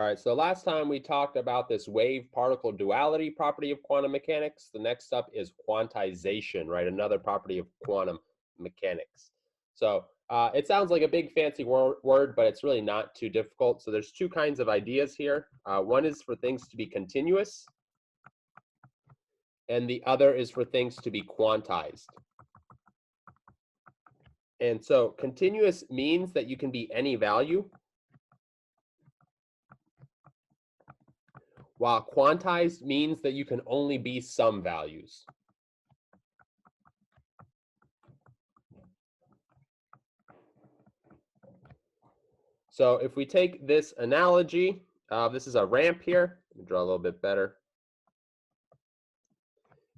All right, so last time we talked about this wave-particle duality property of quantum mechanics. The next up is quantization, right? Another property of quantum mechanics. So it sounds like a big fancy word, but it's really not too difficult. So there's two kinds of ideas here. One is for things to be continuous, and the other is for things to be quantized. And so continuous means that you can be any value, while quantized means that you can only be some values. So if we take this analogy, this is a ramp here. Let me draw a little bit better.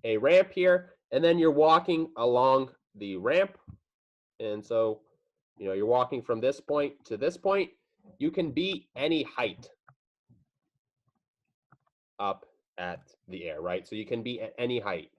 A ramp here, and then you're walking along the ramp. And so, you're walking from this point to this point. You can be any height up at the air, right? So you can be at any height.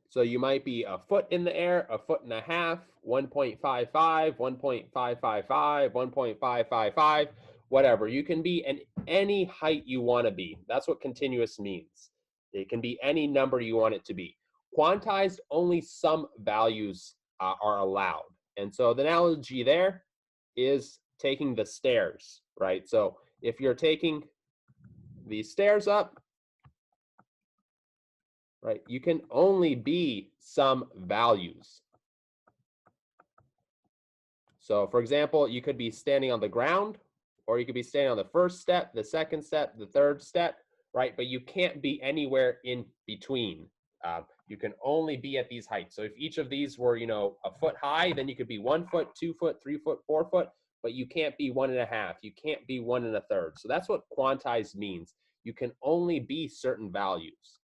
So you might be a foot in the air, a foot and a half, 1.55, 1.555, 1.555, whatever. You can be at any height you want to be. That's what continuous means. It can be any number you want it to be. Quantized, only some values are allowed. And so the analogy there is taking the stairs, right? So if you're taking these stairs up, right, you can only be some values. So for example, you could be standing on the ground, or you could be standing on the first step, the second step, the third step, right? But you can't be anywhere in between. You can only be at these heights. So if each of these were, a foot high, then you could be 1 foot, 2 foot, 3 foot, 4 foot, but you can't be 1.5. You can't be 1 1/3. So that's what quantized means. You can only be certain values.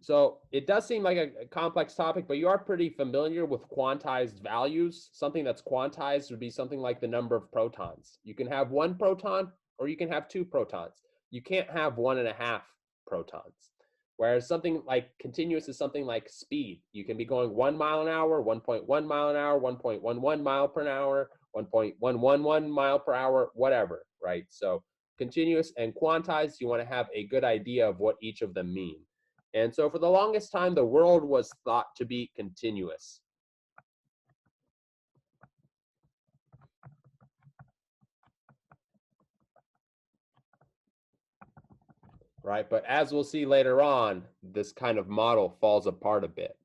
So it does seem like a complex topic, but you are pretty familiar with quantized values. Something that's quantized would be something like the number of protons. You can have 1 proton or you can have 2 protons. You can't have 1.5 protons. Whereas something like continuous is something like speed. You can be going 1 mile an hour, 1.1 mile an hour, 1.11 mile per hour, 1.111 mile per hour, whatever, right? So continuous and quantized, you want to have a good idea of what each of them mean. And so for the longest time, the world was thought to be continuous. Right? But as we'll see later on, this kind of model falls apart a bit.